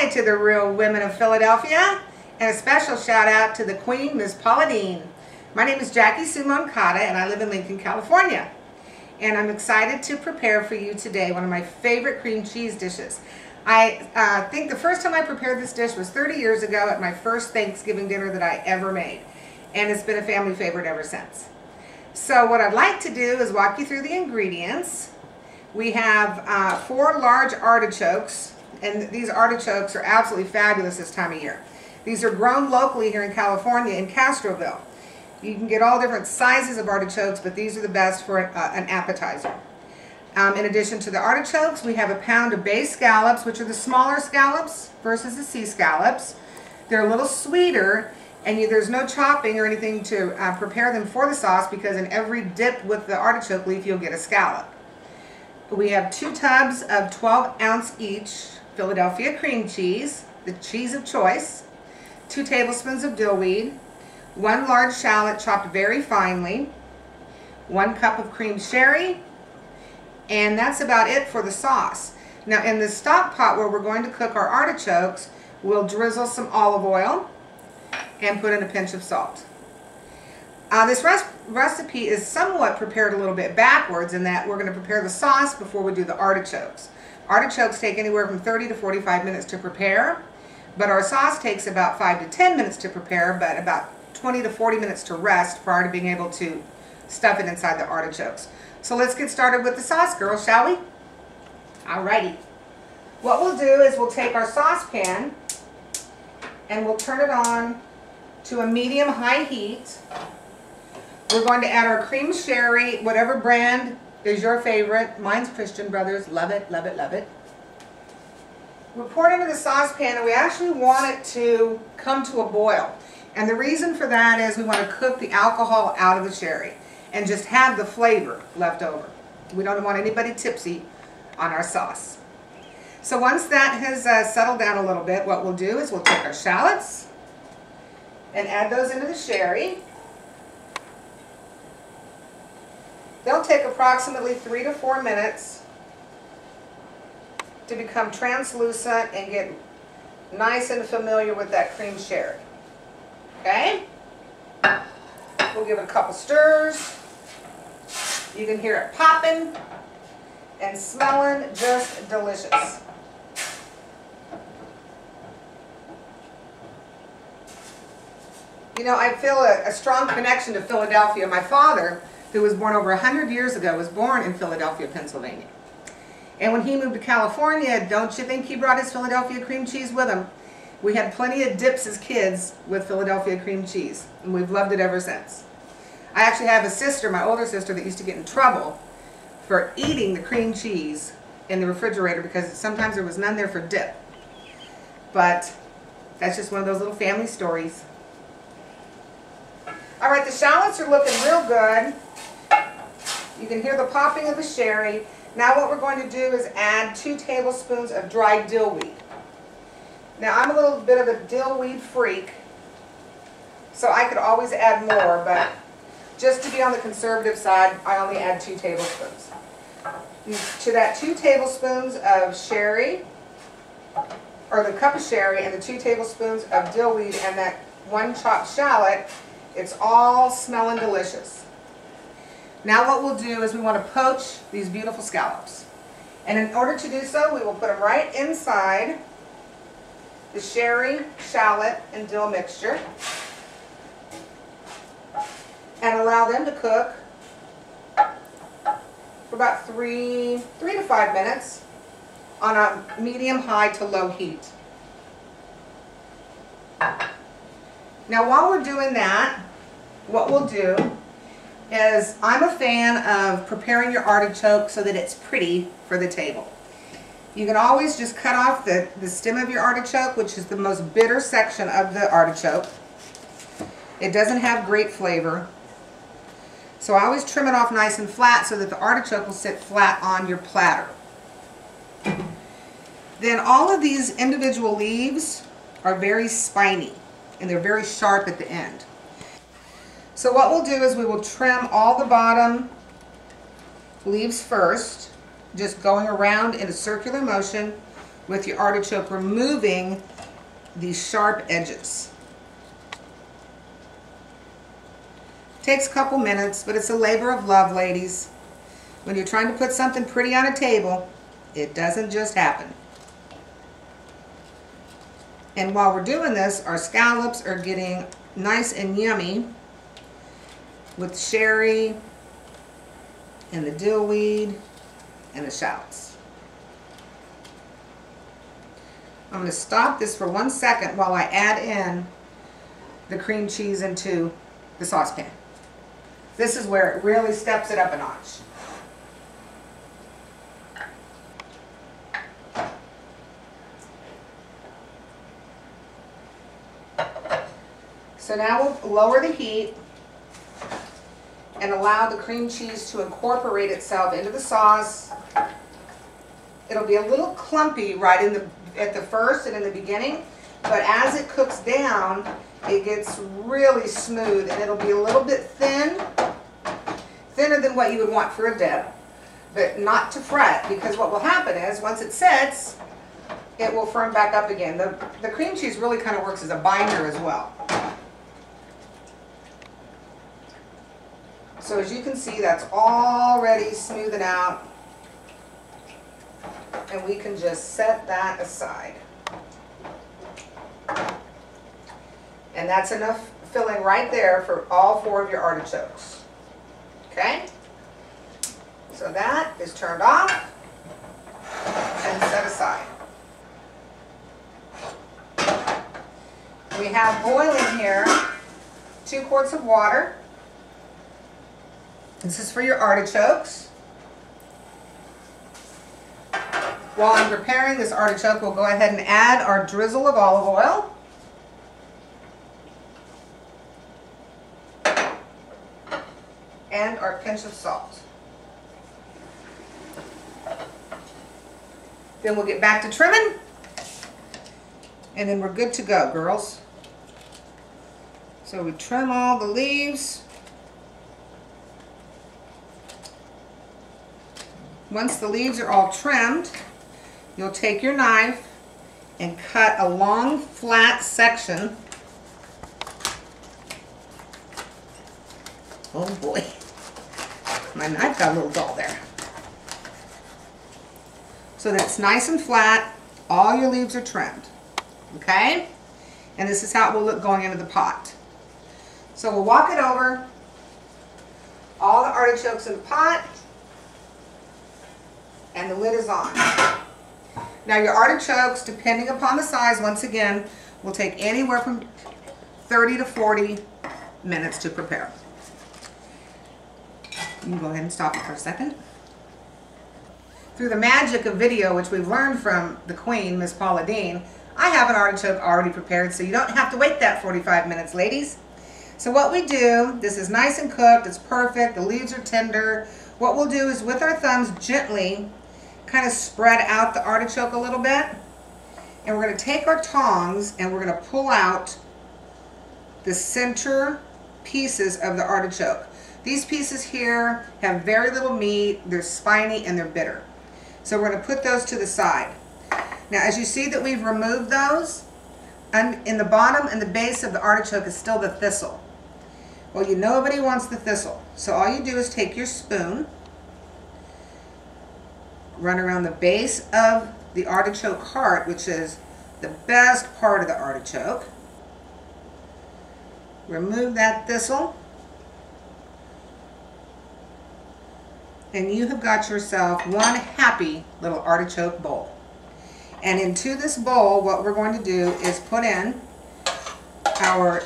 Hi to the real women of Philadelphia, and a special shout out to the Queen, Miss Pauline. My name is Jackie Sue Moncada, and I live in Lincoln, California. And I'm excited to prepare for you today one of my favorite cream cheese dishes. I think the first time I prepared this dish was 30 years ago at my first Thanksgiving dinner that I ever made. And it's been a family favorite ever since. So what I'd like to do is walk you through the ingredients. We have 4 large artichokes, and these artichokes are absolutely fabulous this time of year. These are grown locally here in California in Castroville. You can get all different sizes of artichokes, but these are the best for an appetizer. In addition to the artichokes, we have a pound of bay scallops, which are the smaller scallops versus the sea scallops. They're a little sweeter, and there's no chopping or anything to prepare them for the sauce, because in every dip with the artichoke leaf, you'll get a scallop. We have 2 tubs of 12-ounce each Philadelphia cream cheese, the cheese of choice, 2 tablespoons of dill weed, 1 large shallot chopped very finely, 1 cup of cream sherry, and that's about it for the sauce. Now in the stock pot where we're going to cook our artichokes, we'll drizzle some olive oil and put in a pinch of salt. This recipe is somewhat prepared a little bit backwards, in that we're going to prepare the sauce before we do the artichokes. Artichokes take anywhere from 30 to 45 minutes to prepare, but our sauce takes about 5 to 10 minutes to prepare, but about 20 to 40 minutes to rest prior to being able to stuff it inside the artichokes. So let's get started with the sauce, girls, shall we? Alrighty. What we'll do is we'll take our saucepan and we'll turn it on to a medium-high heat. We're going to add our cream sherry, whatever brand is your favorite. Mine's Christian Brothers. Love it, love it, love it. We'll pour it into the saucepan, and we actually want it to come to a boil. And the reason for that is we want to cook the alcohol out of the sherry and just have the flavor left over. We don't want anybody tipsy on our sauce. So once that has settled down a little bit, what we'll do is we'll take our shallots and add those into the sherry. They'll take approximately 3 to 4 minutes to become translucent and get nice and familiar with that cream sherry. Okay? We'll give it a couple stirs. You can hear it popping and smelling just delicious. You know, I feel a strong connection to Philadelphia. My father, who was born over 100 years ago, was born in Philadelphia, Pennsylvania. And when he moved to California, don't you think he brought his Philadelphia cream cheese with him? We had plenty of dips as kids with Philadelphia cream cheese, and we've loved it ever since. I actually have a sister, my older sister, that used to get in trouble for eating the cream cheese in the refrigerator because sometimes there was none there for dip. But that's just one of those little family stories. All right, the shallots are looking real good. You can hear the popping of the sherry. Now what we're going to do is add 2 tablespoons of dried dill weed. Now I'm a little bit of a dill weed freak, so I could always add more, but just to be on the conservative side, I only add 2 tablespoons. To that 2 tablespoons of sherry, or the cup of sherry, and the 2 tablespoons of dill weed, and that 1 chopped shallot, it's all smelling delicious. Now what we'll do is we want to poach these beautiful scallops. And in order to do so, we will put them right inside the sherry, shallot, and dill mixture, and allow them to cook for about 3 to 5 minutes on a medium-high to low heat. Now while we're doing that, what we'll do is, I'm a fan of preparing your artichoke so that it's pretty for the table. You can always just cut off the stem of your artichoke, which is the most bitter section of the artichoke. It doesn't have great flavor. So I always trim it off nice and flat so that the artichoke will sit flat on your platter. Then all of these individual leaves are very spiny, and they're very sharp at the end. So what we'll do is we will trim all the bottom leaves first, just going around in a circular motion with your artichoke, removing these sharp edges. Takes a couple minutes, but it's a labor of love, ladies. When you're trying to put something pretty on a table, it doesn't just happen. And while we're doing this, our scallops are getting nice and yummy with sherry and the dill weed and the shallots. I'm going to stop this for 1 second while I add in the cream cheese into the saucepan. This is where it really steps it up a notch. So now we'll lower the heat and allow the cream cheese to incorporate itself into the sauce. It'll be a little clumpy right at the first and in the beginning, but as it cooks down, it gets really smooth and it'll be a little bit thin, thinner than what you would want for a dip, but not to fret, because what will happen is once it sets, it will firm back up again. The cream cheese really kind of works as a binder as well. So as you can see, that's already smoothing out, and we can just set that aside. And that's enough filling right there for all 4 of your artichokes. Okay? So that is turned off and set aside. We have boiling here 2 quarts of water. This is for your artichokes. While I'm preparing this artichoke, we'll go ahead and add our drizzle of olive oil. And our pinch of salt. Then we'll get back to trimming, and then we're good to go, girls. So we trim all the leaves. Once the leaves are all trimmed, you'll take your knife and cut a long flat section. Oh boy, my knife got a little dull there. So that it's nice and flat, all your leaves are trimmed, okay? And this is how it will look going into the pot. So we'll walk it over, all the artichokes in the pot, and the lid is on. Now your artichokes, depending upon the size, once again, will take anywhere from 30 to 40 minutes to prepare. You can go ahead and stop it for a second. Through the magic of video, which we've learned from the queen, Miss Paula Deen, I have an artichoke already prepared, so you don't have to wait that 45 minutes, ladies. So what we do, this is nice and cooked, it's perfect, the leaves are tender. What we'll do is with our thumbs gently kind of spread out the artichoke a little bit, and we're going to take our tongs and we're going to pull out the center pieces of the artichoke. These pieces here have very little meat, they're spiny, and they're bitter. So we're going to put those to the side. Now as you see that we've removed those, and in the bottom and the base of the artichoke is still the thistle. Well, nobody wants the thistle. So all you do is take your spoon, run around the base of the artichoke heart, which is the best part of the artichoke. Remove that thistle, and you have got yourself one happy little artichoke bowl. And into this bowl, what we're going to do is put in our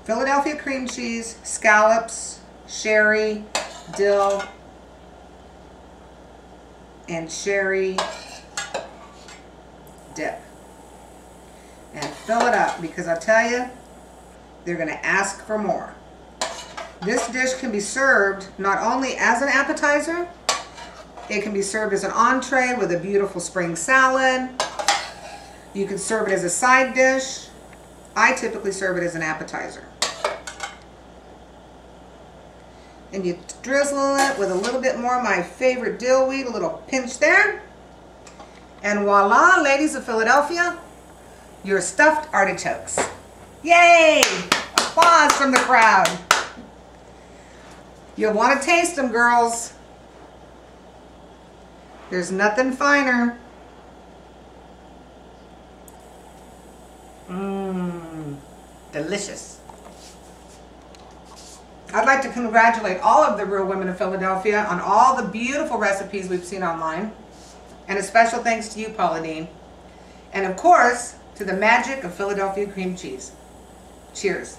Philadelphia cream cheese, scallops, sherry, dill, and sherry dip. And fill it up, because I tell you, they're going to ask for more. This dish can be served not only as an appetizer, it can be served as an entree with a beautiful spring salad. You can serve it as a side dish. I typically serve it as an appetizer. And you drizzle it with a little bit more of my favorite dill weed, a little pinch there. And voila, ladies of Philadelphia, your stuffed artichokes. Yay! Applause from the crowd. You'll want to taste them, girls. There's nothing finer. Mmm, delicious. I'd like to congratulate all of the Real Women of Philadelphia on all the beautiful recipes we've seen online. And a special thanks to you, Pauline. And of course, to the magic of Philadelphia cream cheese. Cheers.